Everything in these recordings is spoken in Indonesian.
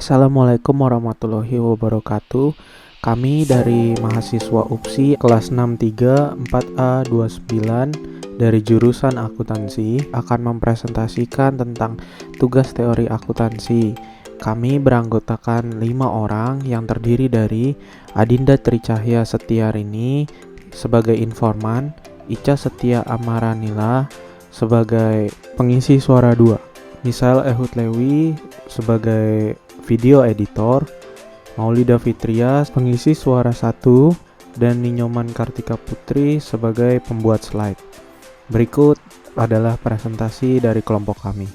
Assalamualaikum warahmatullahi wabarakatuh. Kami dari mahasiswa UPSI kelas 63 4A29 dari jurusan akuntansi akan mempresentasikan tentang tugas teori akuntansi. Kami beranggotakan 5 orang yang terdiri dari Adinda Tricahya Setiarini sebagai informan, Ica Setia Amaranila sebagai pengisi suara 2, Misael Ehud Lewi sebagai video editor, Maulida Fitria pengisi suara 1, dan Ninyoman Kartika Putri sebagai pembuat slide. Berikut adalah presentasi dari kelompok kami.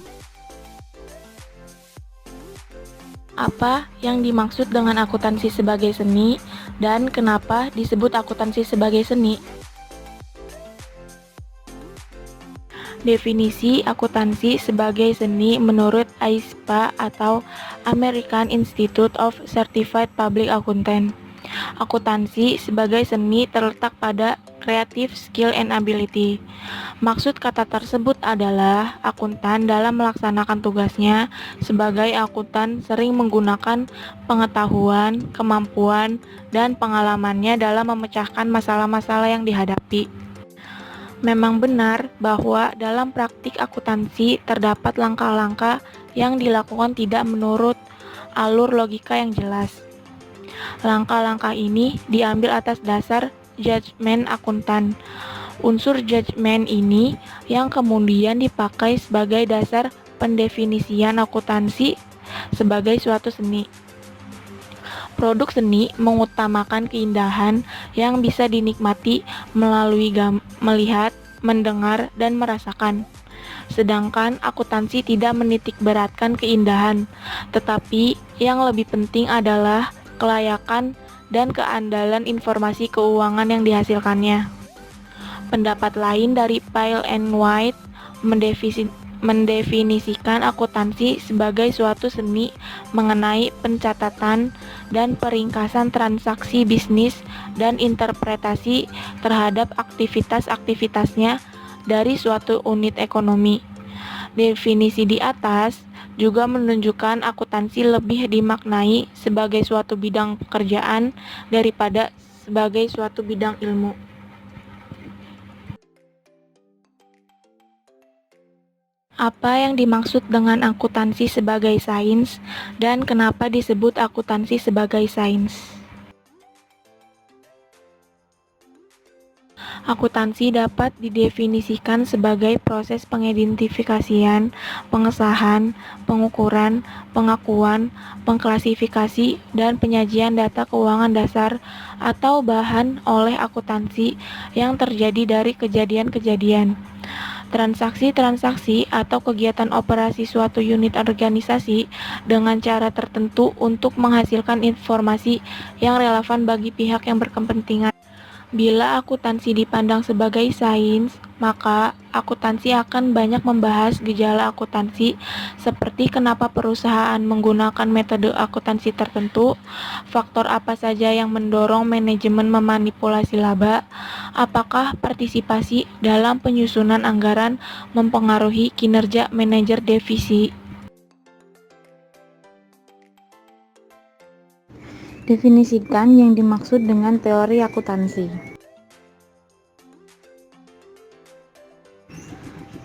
Apa yang dimaksud dengan akuntansi sebagai seni dan kenapa disebut akuntansi sebagai seni? Definisi akuntansi sebagai seni menurut AISPA atau American Institute of Certified Public Accountant. Akuntansi sebagai seni terletak pada creative skill and ability. Maksud kata tersebut adalah akuntan dalam melaksanakan tugasnya sebagai akuntan sering menggunakan pengetahuan, kemampuan, dan pengalamannya dalam memecahkan masalah-masalah yang dihadapi. Memang benar bahwa dalam praktik akuntansi terdapat langkah-langkah yang dilakukan tidak menurut alur logika yang jelas. Langkah-langkah ini diambil atas dasar judgement akuntan. Unsur judgement ini yang kemudian dipakai sebagai dasar pendefinisian akuntansi sebagai suatu seni. Produk seni mengutamakan keindahan yang bisa dinikmati melalui melihat, mendengar, dan merasakan. Sedangkan akuntansi tidak menitikberatkan keindahan, tetapi yang lebih penting adalah kelayakan dan keandalan informasi keuangan yang dihasilkannya. Pendapat lain dari Pyle and White mendefinisikan akuntansi sebagai suatu seni mengenai pencatatan dan peringkasan transaksi bisnis dan interpretasi terhadap aktivitas-aktivitasnya dari suatu unit ekonomi. Definisi di atas juga menunjukkan akuntansi lebih dimaknai sebagai suatu bidang pekerjaan daripada sebagai suatu bidang ilmu. Apa yang dimaksud dengan akuntansi sebagai sains dan kenapa disebut akuntansi sebagai sains? Akuntansi dapat didefinisikan sebagai proses pengidentifikasian, pengesahan, pengukuran, pengakuan, pengklasifikasi, dan penyajian data keuangan dasar atau bahan oleh akuntansi yang terjadi dari kejadian-kejadian, transaksi-transaksi atau kegiatan operasi suatu unit organisasi dengan cara tertentu untuk menghasilkan informasi yang relevan bagi pihak yang berkepentingan. Bila akuntansi dipandang sebagai sains, maka akuntansi akan banyak membahas gejala akuntansi seperti kenapa perusahaan menggunakan metode akuntansi tertentu, faktor apa saja yang mendorong manajemen memanipulasi laba, apakah partisipasi dalam penyusunan anggaran mempengaruhi kinerja manajer divisi. Definisikan yang dimaksud dengan teori akuntansi.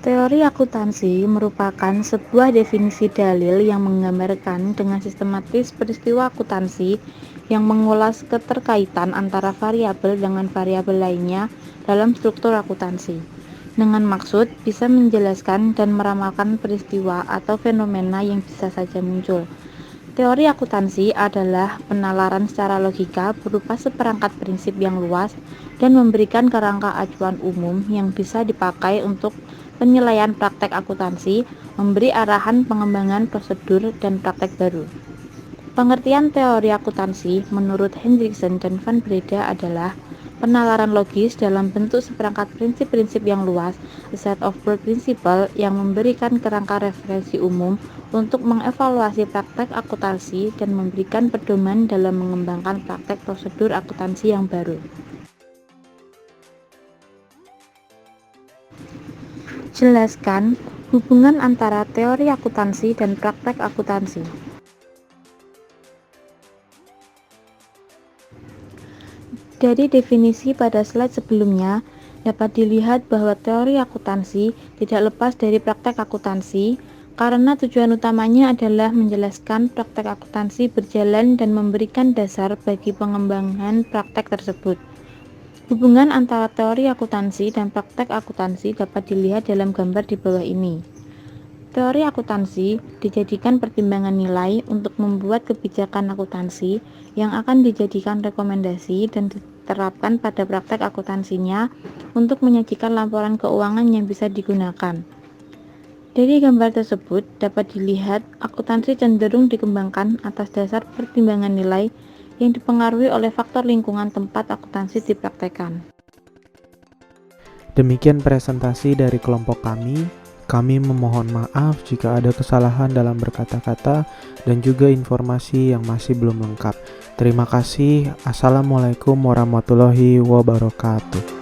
Teori akuntansi merupakan sebuah definisi dalil yang menggambarkan dengan sistematis peristiwa akuntansi yang mengulas keterkaitan antara variabel dengan variabel lainnya dalam struktur akuntansi, dengan maksud bisa menjelaskan dan meramalkan peristiwa atau fenomena yang bisa saja muncul. Teori akuntansi adalah penalaran secara logika berupa seperangkat prinsip yang luas dan memberikan kerangka acuan umum yang bisa dipakai untuk penilaian praktek akuntansi, memberi arahan pengembangan prosedur dan praktek baru. Pengertian teori akuntansi menurut Hendriksen dan Van Breda adalah penalaran logis dalam bentuk seperangkat prinsip-prinsip yang luas, a set of broad principles yang memberikan kerangka referensi umum untuk mengevaluasi praktek akuntansi dan memberikan pedoman dalam mengembangkan praktek prosedur akuntansi yang baru. Jelaskan hubungan antara teori akuntansi dan praktek akuntansi. Dari definisi pada slide sebelumnya, dapat dilihat bahwa teori akuntansi tidak lepas dari praktek akuntansi, karena tujuan utamanya adalah menjelaskan praktek akuntansi berjalan dan memberikan dasar bagi pengembangan praktek tersebut. Hubungan antara teori akuntansi dan praktek akuntansi dapat dilihat dalam gambar di bawah ini. Teori akuntansi dijadikan pertimbangan nilai untuk membuat kebijakan akuntansi yang akan dijadikan rekomendasi dan diterapkan pada praktek akuntansinya untuk menyajikan laporan keuangan yang bisa digunakan. Dari gambar tersebut dapat dilihat akuntansi cenderung dikembangkan atas dasar pertimbangan nilai yang dipengaruhi oleh faktor lingkungan tempat akuntansi dipraktekkan. Demikian presentasi dari kelompok kami. Kami memohon maaf jika ada kesalahan dalam berkata-kata dan juga informasi yang masih belum lengkap. Terima kasih. Assalamualaikum warahmatullahi wabarakatuh.